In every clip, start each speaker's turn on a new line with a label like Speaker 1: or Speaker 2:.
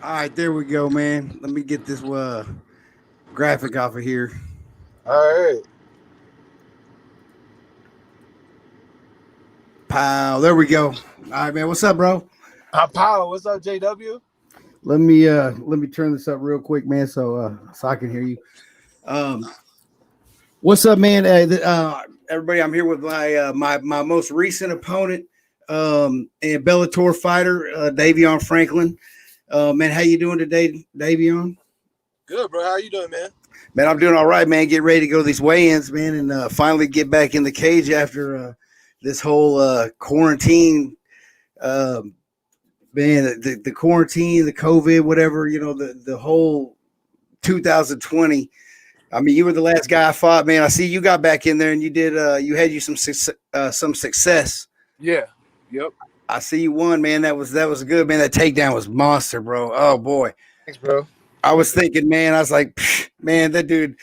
Speaker 1: All right, there we go, man. Let me get this graphic off of here.
Speaker 2: All right.
Speaker 1: Pow. There we go. All right, man. What's up, bro?
Speaker 2: Power, what's up, JW?
Speaker 1: Let me turn this up real quick, man, so I can hear you. Um, what's up, man? Everybody, I'm here with my most recent opponent, and Bellator fighter, Davion Franklin. Man, how you doing today, Davion?
Speaker 2: Good, bro. How you doing, man?
Speaker 1: Man, I'm doing all right, man. Get ready to go to these weigh-ins, man, and finally get back in the cage after this whole quarantine. Um, man, the quarantine, the COVID, whatever, the whole 2020. I mean, you were the last guy I fought, man. I see you got back in there and you did. You had some success.
Speaker 2: Yeah. Yep.
Speaker 1: I see you won, man. That was good, man. That takedown was monster, bro. Oh boy,
Speaker 2: Thanks, bro.
Speaker 1: I was thinking, man. I was like, man, that dude.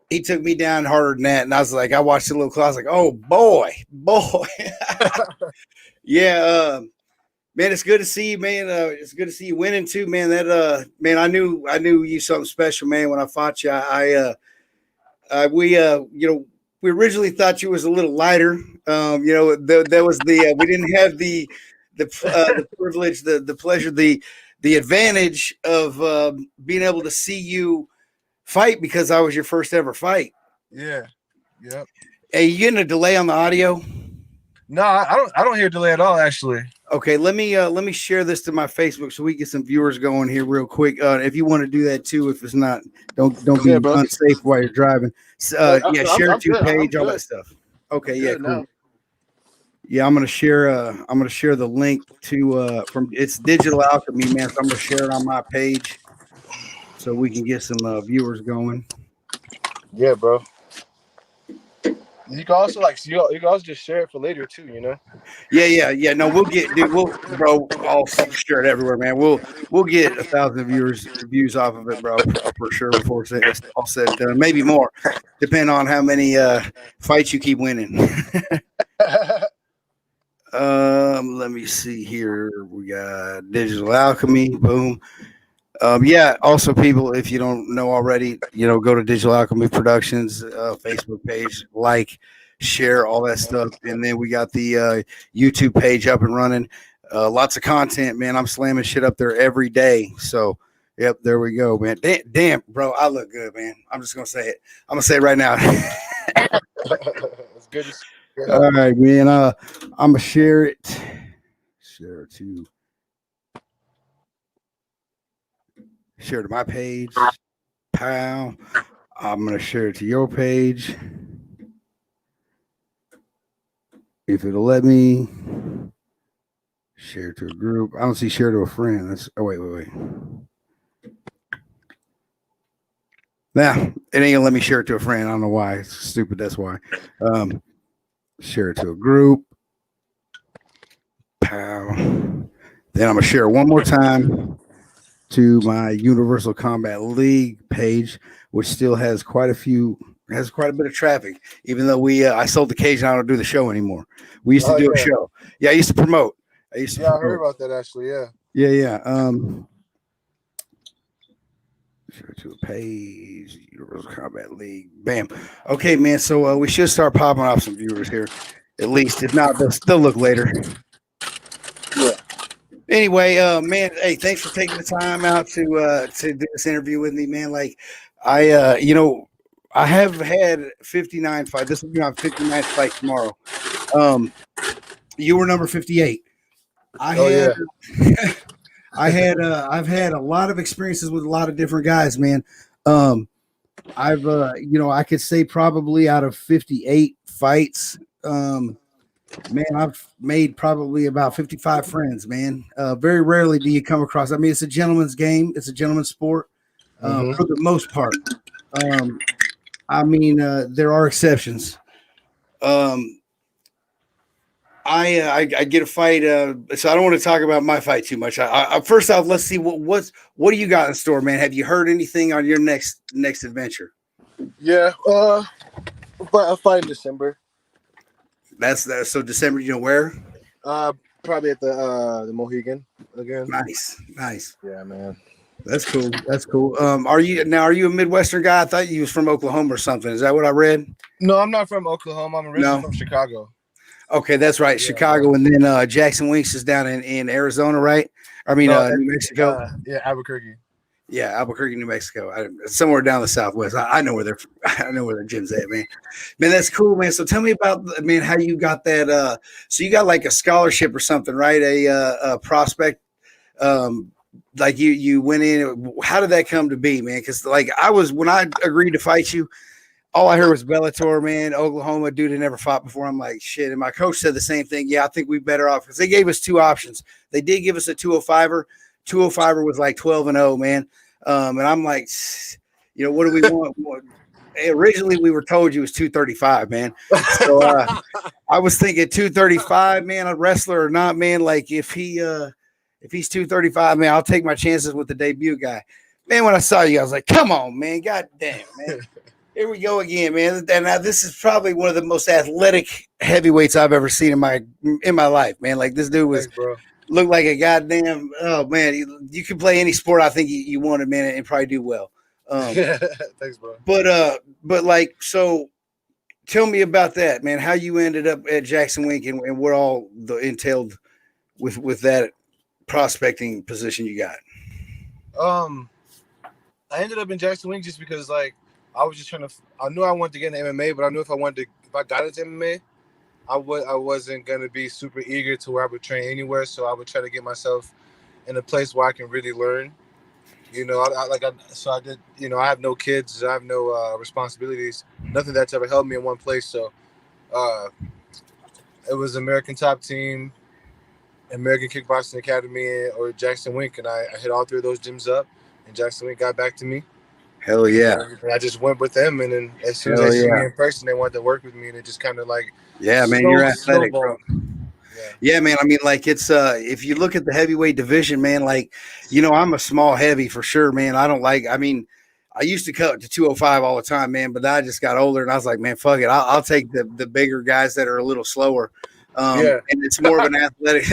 Speaker 1: He took me down harder than that, and I was like, I watched a little close. I was like, oh boy, yeah. Man, it's good to see you, man. It's good to see you winning too, man. Man, I knew you something special, man. When I fought you, we originally thought you was a little lighter. There was we didn't have the privilege, the pleasure, the advantage of being able to see you fight because I was your first ever fight.
Speaker 2: Yeah. Yep.
Speaker 1: Hey, you getting a delay on the audio?
Speaker 2: No, I don't hear delay at all, actually.
Speaker 1: Okay, let me share this to my Facebook so we get some viewers going here real quick. If you want to do that too, if it's not, don't be
Speaker 2: bro.
Speaker 1: unsafe while you're driving. Yeah, share it to your page, all that stuff. Okay, yeah, cool.
Speaker 2: Now.
Speaker 1: Yeah, I'm gonna share. I'm gonna share the link to from it's Digital Alchemy, man. So I'm gonna share it on my page so we can get some viewers going.
Speaker 2: Yeah, bro. You can also you can also just share it for later too, you know.
Speaker 1: Yeah. No, I'll share it everywhere, man. We'll get 1,000 views off of it, bro, for sure before it's all said and done. Maybe more, depending on how many fights you keep winning. Let me see here. We got Digital Alchemy. Boom. Yeah. Also, people, if you don't know already, go to Digital Alchemy Productions Facebook page, share all that stuff, and then we got the YouTube page up and running. Lots of content, man. I'm slamming shit up there every day. So, yep, there we go, man. Damn, bro, I look good, man. I'm just gonna say it. I'm gonna say it right now.
Speaker 2: It's good to see.
Speaker 1: All right, man. I'm gonna share it. Share to my page. Pow. I'm gonna share it to your page. If it'll let me share to a group. I don't see share to a friend. Wait. Nah, it ain't gonna let me share it to a friend. I don't know why. It's stupid. That's why. Share it to a group. Pow. Then I'm gonna share it one more time to my Universal Combat League page, which still has quite a bit of traffic. Even though I sold the cage and I don't do the show anymore. We used to do a show. Yeah, I used to promote.
Speaker 2: I heard about that actually. Yeah.
Speaker 1: Yeah. Share to a page, Universal Combat League. Bam. Okay, man. So we should start popping off some viewers here. At least, if not, they'll look later.
Speaker 2: Yeah.
Speaker 1: Anyway, man, hey, thanks for taking the time out to do this interview with me, man. Like, I have had 59 fights. This will be my 59th fight tomorrow. You were number 58. I've had a lot of experiences with a lot of different guys, man. I could say probably out of 58 fights, man, I've made probably about 55 friends, man. Very rarely do you come across. I mean, it's a gentleman's game. It's a gentleman's sport for the most part. There are exceptions. I get a fight, so I don't want to talk about my fight too much. First off, let's see what do you got in store, man? Have you heard anything on your next adventure?
Speaker 2: Yeah, I'll fight in December.
Speaker 1: That's so December. You know where?
Speaker 2: Probably at the Mohegan again.
Speaker 1: Nice.
Speaker 2: Yeah, man.
Speaker 1: That's cool. That's cool. Are you a Midwestern guy? I thought you was from Oklahoma or something. Is that what I read?
Speaker 2: No, I'm not from Oklahoma. I'm originally
Speaker 1: No.
Speaker 2: from Chicago.
Speaker 1: Okay, that's right.
Speaker 2: Yeah,
Speaker 1: Chicago,
Speaker 2: bro.
Speaker 1: and then Jackson Winks is down in Arizona, right? I mean,
Speaker 2: No,
Speaker 1: New Mexico.
Speaker 2: yeah, Albuquerque.
Speaker 1: Yeah, Albuquerque, New Mexico. Somewhere down the Southwest. I know where they're. I know where their gym's at, man. Man, that's cool, man. So tell me about, man, how you got that. So you got like a scholarship or something, right? A prospect. Um, like you went in. How did that come to be, man? Because like I was when I agreed to fight you, all I heard was Bellator, man, Oklahoma, dude had never fought before. I'm like, shit. And my coach said the same thing. Yeah, I think we better off because they gave us two options. They did give us a 205er. 205er was like 12-0, man. And I'm like, what do we want? Originally, we were told you was 235, man. So I was thinking 235, man, a wrestler or not, man. Like if he's 235, man, I'll take my chances with the debut guy. Man, when I saw you, I was like, come on, man. God damn, man. Here we go again, man. And now this is probably one of the most athletic heavyweights I've ever seen in my life, man. Like this dude
Speaker 2: Thanks, bro.
Speaker 1: looked like a goddamn. Oh man, you can play any sport I think you wanted, man, and probably do well.
Speaker 2: Thanks, bro.
Speaker 1: But like, so tell me about that, man. How you ended up at Jackson Wink and what all the entailed with that prospecting position you got.
Speaker 2: I ended up in Jackson Wink just because like. I was just trying to. I knew I wanted to get into MMA, but I knew if I got into MMA, I wasn't gonna be super eager to where I would train anywhere. So I would try to get myself in a place where I can really learn. So I did. I have no kids. I have no responsibilities. Nothing that's ever held me in one place. So, it was American Top Team, American Kickboxing Academy, or Jackson Wink, and I hit all three of those gyms up, and Jackson Wink got back to me.
Speaker 1: Hell yeah.
Speaker 2: And I just went with them, and then as soon as they see me in person, they wanted to work with me, and it just kind of like
Speaker 1: man, you're athletic, bro. Yeah, man. I mean, like it's if you look at the heavyweight division, man, like I'm a small heavy for sure, man. I don't like. I mean, I used to cut to 205 all the time, man, but I just got older, and I was like, man, fuck it, I'll take the bigger guys that are a little slower. And it's more of an athletic.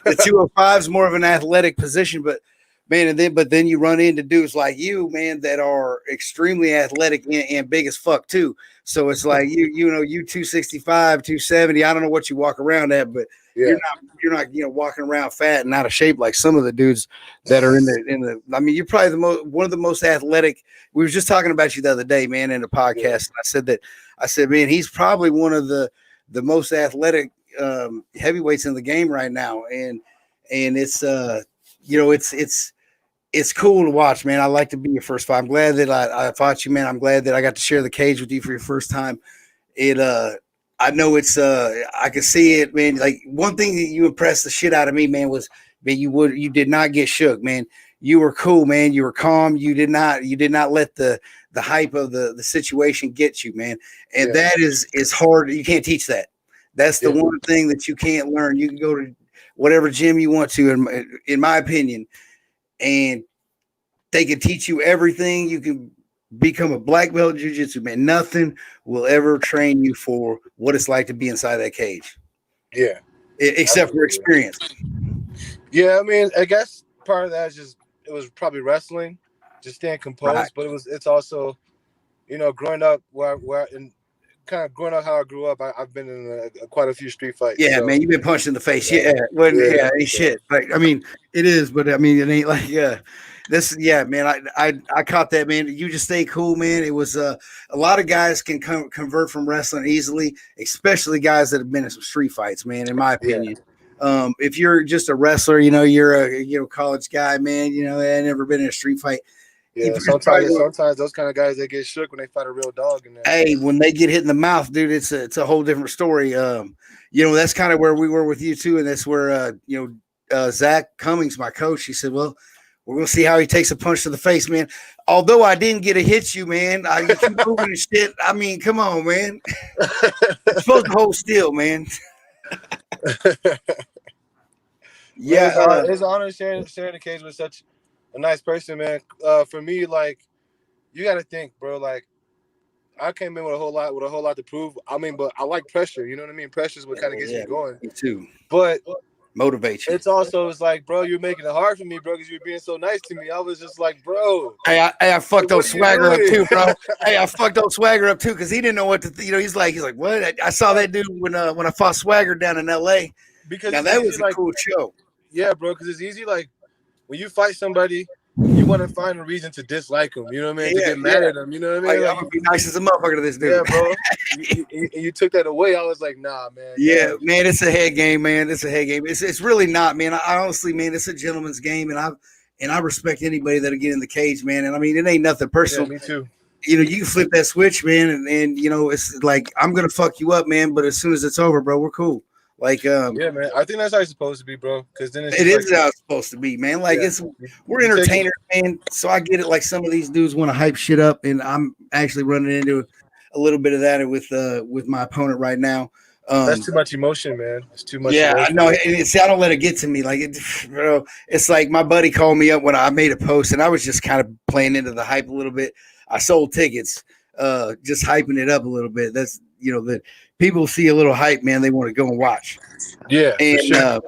Speaker 1: The 205 is more of an athletic position, but. Man, but then you run into dudes like you, man, that are extremely athletic and big as fuck too. So it's like you 265, 270. I don't know what you walk around at, but you're not walking around fat and out of shape like some of the dudes that are in the. I mean, you're probably one of the most athletic. We were just talking about you the other day, man, in a podcast. And I said, man, he's probably one of the most athletic heavyweights in the game right now, and it's it's cool to watch, man. I like to be your first fight. I'm glad that I fought you, man. I'm glad that I got to share the cage with you for your first time. I know it's I can see it, man. Like one thing that you impressed the shit out of me, man, was man, you did not get shook, man. You were cool, man. You were calm. You did not let the hype of the situation get you, man. And that is hard. You can't teach that. That's the one thing that you can't learn. You can go to whatever gym you want to, in my opinion. And they can teach you everything. You can become a black belt in jiu-jitsu, man. Nothing will ever train you for what it's like to be inside that cage.
Speaker 2: Yeah.
Speaker 1: Except for experience.
Speaker 2: Yeah, I mean, I guess part of that is it was probably wrestling, just staying composed. Right. But it's also, growing up growing up how I grew up, I've been in quite a few street fights.
Speaker 1: Yeah, man, you've been punched in the face. Ain't shit. Like, I mean, it is, but I mean, it ain't like, man. I caught that, man. You just stay cool, man. It was a lot of guys can convert from wrestling easily, especially guys that have been in some street fights, man. In my opinion, if you're just a wrestler, you're a college guy, man. They ain't never been in a street fight.
Speaker 2: Yeah, sometimes those kind of guys, they get shook when they fight a real dog.
Speaker 1: Hey, when they get hit in the mouth, dude, it's a whole different story. That's kind of where we were with you too, and that's where Zach Cummings, my coach, he said, "Well, we're gonna see how he takes a punch to the face, man." Although I didn't get to hit you, man, you keep moving and shit. I mean, come on, man. You're supposed to hold still, man.
Speaker 2: It's an honor sharing the cage with such a nice person, man. For me, like, you got to think, bro. Like, I came in with a whole lot to prove. I mean, but I like pressure. You know what I mean? Pressure is what kind of gets me going.
Speaker 1: Me too.
Speaker 2: But
Speaker 1: motivate you.
Speaker 2: It's also it's like, bro, you're making it hard for me, bro, because you're being so nice to me. I was just like, bro,
Speaker 1: I fucked
Speaker 2: what
Speaker 1: old
Speaker 2: are you
Speaker 1: Swagger up
Speaker 2: doing?
Speaker 1: too, bro. Hey, I fucked old Swagger up too because he didn't know what to. He's like, what? I saw that dude when I fought Swagger down in L.A.
Speaker 2: Because
Speaker 1: Now
Speaker 2: it's
Speaker 1: that
Speaker 2: easy,
Speaker 1: was a
Speaker 2: like,
Speaker 1: cool show.
Speaker 2: yeah, bro, because it's easy, like, when you fight somebody, you want to find a reason to dislike them. You know what I mean? To get mad at them. You know what I
Speaker 1: Like,
Speaker 2: mean?
Speaker 1: I'm
Speaker 2: Like,
Speaker 1: gonna be nice as a motherfucker to this dude.
Speaker 2: yeah, bro. You took that away. I was like, nah, man.
Speaker 1: Yeah,
Speaker 2: Damn.
Speaker 1: man, it's a head game, man. It's a head game. It's really not, man. I honestly, man, it's a gentleman's game, and I respect anybody that'll get in the cage, man. And I mean, it ain't nothing
Speaker 2: Yeah,
Speaker 1: personal.
Speaker 2: me too.
Speaker 1: You know, you can flip that switch, man, and you know, it's like I'm gonna fuck you up, man. But as soon as it's over, bro, we're cool. Like,
Speaker 2: Yeah, man. I think that's how it's supposed to be, bro. Because then it's
Speaker 1: it
Speaker 2: just like,
Speaker 1: is how it's supposed to be, man. Like,
Speaker 2: yeah,
Speaker 1: we're
Speaker 2: you take it.
Speaker 1: entertainers, man. So I get it. Like some of these dudes want to hype shit up, and I'm actually running into a little bit of that with my opponent right now.
Speaker 2: That's too much emotion, man. It's too much
Speaker 1: Yeah, I
Speaker 2: emotion.
Speaker 1: know. See, I don't let it get to me. Like, bro, it's like my buddy called me up when I made a post, and I was just kind of playing into the hype a little bit. I sold tickets, just hyping it up a little bit. That's that people see a little hype, man. They want to go and watch.
Speaker 2: Yeah,
Speaker 1: And
Speaker 2: for sure.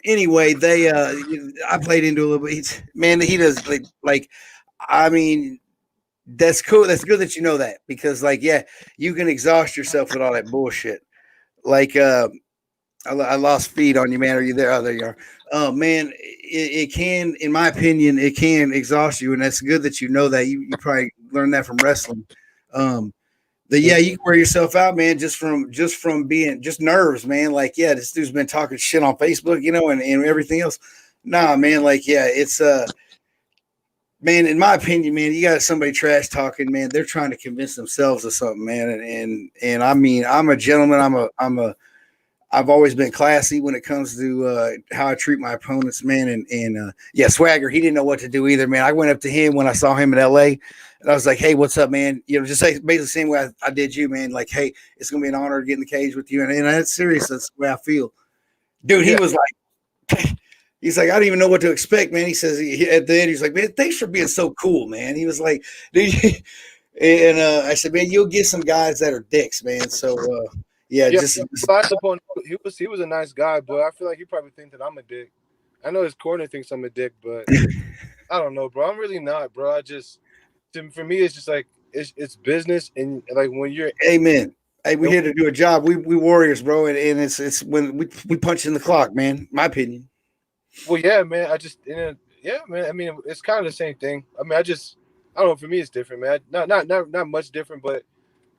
Speaker 1: anyway, I played into a little bit. He does like. I mean, that's cool. That's good that you know that because, like, yeah, you can exhaust yourself with all that bullshit. Like, I lost feed on you, man. Are you there? Oh, there you are. Oh, man, it can, in my opinion, it can exhaust you, and that's good that you know that. You probably learned that from wrestling. Yeah, you can wear yourself out, man, just from being just nerves, man. Like, yeah, this dude's been talking shit on Facebook, and everything else. Nah, man, like, yeah, it's man, in my opinion, man, you got somebody trash talking, man. They're trying to convince themselves of something, man. And I mean, I'm a gentleman. I've always been classy when it comes to how I treat my opponents, man. And yeah, Swagger, he didn't know what to do either, man. I went up to him when I saw him in LA, and I was like, "Hey, what's up, man?" Just say basically the same way I did you, man. Like, "Hey, it's gonna be an honor to get in the cage with you," and that's serious. That's the way I feel, dude. He was like, he's like, I don't even know what to expect, man. He says at the end, he's like, "Man, thanks for being so cool, man." He was like, and I said, "Man, you'll get some guys that are dicks, man." So. Yeah, just
Speaker 2: last opponent, he was a nice guy, but I feel like he probably thinks that I'm a dick. I know his corner thinks I'm a dick, but I don't know, bro. I'm really not, bro. For me, it's just like it's business, and like when you're,
Speaker 1: amen. Hey, we're here to do a job. We warriors, bro, and it's when we punch in the clock, man. My opinion.
Speaker 2: Well, yeah, man. Yeah, man. I mean, it's kind of the same thing. I mean, I don't know. For me, it's different, man. Not much different, but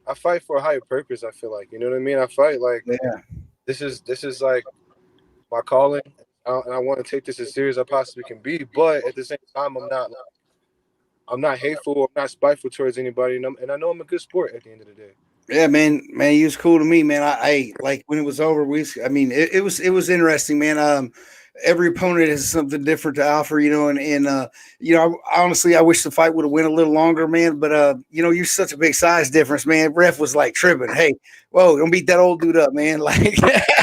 Speaker 2: I fight for a higher purpose. I feel like, you know what I mean. I fight like, this is like my calling, and I want to take this as serious as I possibly can be. But at the same time, I'm not hateful. I'm not spiteful towards anybody, and I know I'm a good sport at the end of the day.
Speaker 1: Yeah, man, he was cool to me, man. I like when it was over. It was interesting, man. Every opponent has something different to offer, and honestly, I wish the fight would have went a little longer, man. But you're such a big size difference, man. Ref was like tripping. Hey, whoa, don't beat that old dude up, man. Like,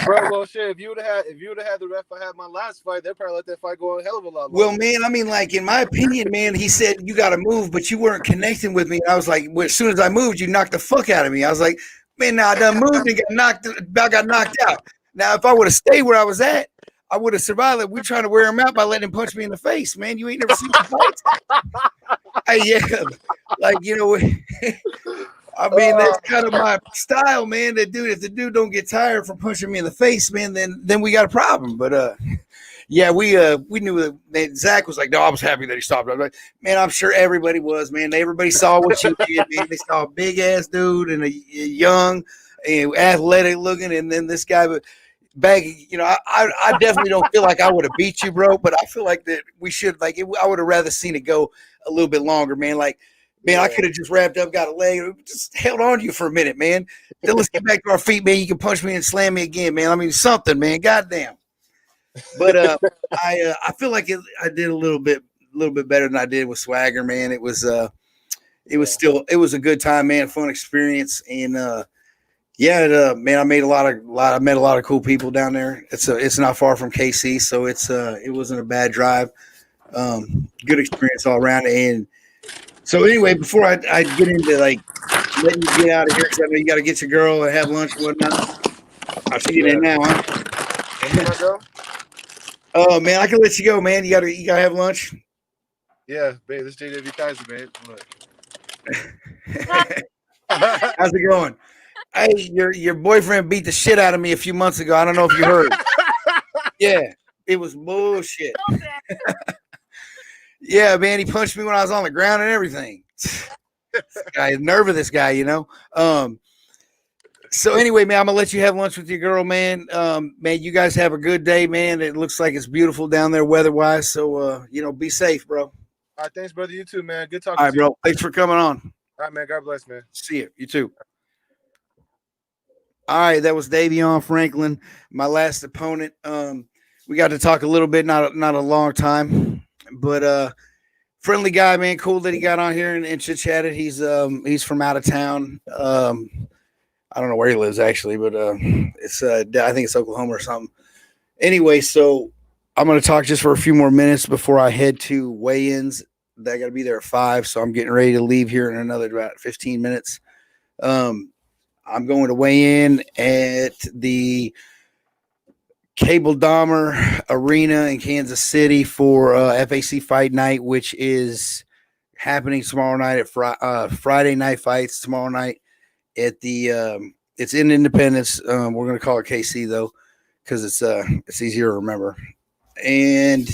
Speaker 2: bro, well, shit. If you would have had the ref I had my last fight, they'd probably let that fight go a hell of a lot longer.
Speaker 1: Well, man, I mean, like in my opinion, man, he said you got to move, but you weren't connecting with me. I was like, well, as soon as I moved, you knocked the fuck out of me. I was like, man, now I done moved and I got knocked out. Now, if I would have stayed where I was at, I would have survived it. We're trying to wear him out by letting him punch me in the face, man. You ain't never seen the fight. Hey, yeah, like I mean, that's kind of my style, man. If the dude don't get tired from punching me in the face, man, then we got a problem. But yeah, we knew that Zach was like, no, I was happy that he stopped. I was like, man, I'm sure everybody was, man. Everybody saw what you did, man. They saw a big ass dude and a young and athletic looking, and then this guy, but back, I definitely don't feel like I would have beat you, bro. But I feel like that we should, like, I would have rather seen it go a little bit longer, man. Like, man, I could have just wrapped up, got a leg, just held on to you for a minute, man. Then let's get back to our feet, man. You can punch me and slam me again, man. I mean, something, man. Goddamn. But I feel like I did a little bit better than I did with Swagger, man. It was a good time, man. Fun experience, and man, I met a lot of cool people down there. It's not far from KC, so it wasn't a bad drive. Good experience all around. And so anyway, before I get into like letting you get out of here, because I know you got to get your girl and have lunch and whatnot. I'll see you there now, huh?
Speaker 2: Can I go?
Speaker 1: Oh man, I can let you go, man. You gotta have lunch.
Speaker 2: Yeah, babe. This JW Kaiser, babe. Look.
Speaker 1: How's it going? Hey, your boyfriend beat the shit out of me a few months ago. I don't know if you heard. Yeah, it was bullshit. Yeah, man, he punched me when I was on the ground and everything. This guy, nerve of this guy, you know. So anyway, man, I'm gonna let you have lunch with your girl, man. Man, you guys have a good day, man. It looks like it's beautiful down there weather-wise. So be safe, bro.
Speaker 2: All right, thanks, brother. You too, man. Good
Speaker 1: All
Speaker 2: talking
Speaker 1: right,
Speaker 2: to you.
Speaker 1: bro. Thanks for coming on.
Speaker 2: All right, man. God bless, man.
Speaker 1: See you. You too. All right, that was Davion Franklin, my last opponent. We got to talk a little bit, not a long time, but friendly guy, man. Cool that he got on here and chit chatted. He's from out of town. I don't know where he lives actually, but it's I think it's Oklahoma or something. Anyway, so I'm going to talk just for a few more minutes before I head to weigh-ins. I got to be there at 5, so I'm getting ready to leave here in another about 15 minutes. I'm going to weigh in at the Cable Dahmer Arena in Kansas City for FAC Fight Night, which is happening tomorrow night at Friday Night Fights tomorrow night at the it's in Independence. We're going to call it KC though, because it's easier to remember. And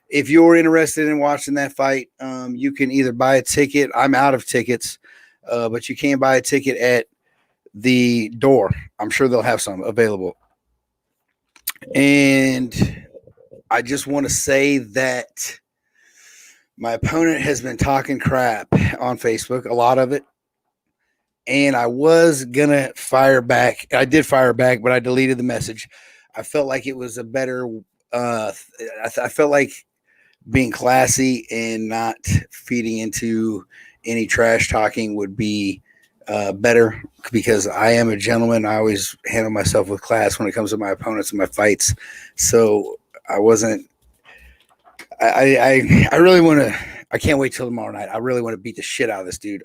Speaker 1: if you're interested in watching that fight, you can either buy a ticket. I'm out of tickets, but you can buy a ticket at the door. I'm sure they'll have some available. And I just want to say that my opponent has been talking crap on Facebook, a lot of it. And I was going to fire back. I did fire back, but I deleted the message. I felt like it was a better, I felt like being classy and not feeding into any trash talking would be better, because I am a gentleman. I always handle myself with class when it comes to my opponents and my fights. So I wasn't. I really want to. I can't wait till tomorrow night. I really want to beat the shit out of this dude.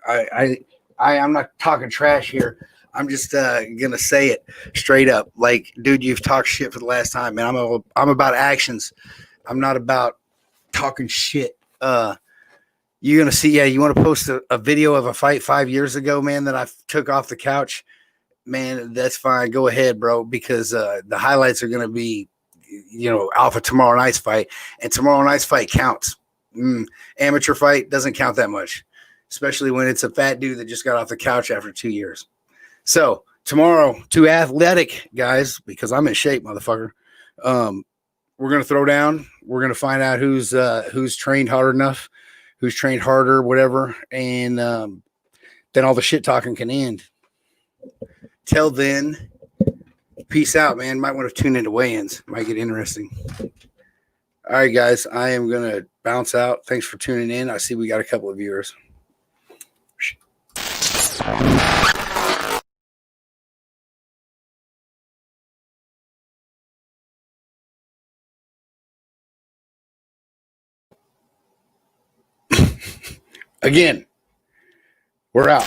Speaker 1: I'm not talking trash here. I'm just gonna say it straight up. Like, dude, you've talked shit for the last time, man. I'm about actions. I'm not about talking shit. You're going to see, yeah, you want to post a video of a fight 5 years ago, man, that I took off the couch, man, that's fine. Go ahead, bro, because the highlights are going to be, off of tomorrow night's fight, and tomorrow night's fight counts. Amateur fight doesn't count that much, especially when it's a fat dude that just got off the couch after 2 years. So tomorrow, 2 athletic guys, because I'm in shape, motherfucker. We're going to throw down. We're going to find out who's trained hard enough, who's trained harder, whatever. And then all the shit talking can end. Till then, peace out, man. Might want to tune into weigh-ins. Might get interesting. All right, guys. I am going to bounce out. Thanks for tuning in. I see we got a couple of viewers. Again, we're out.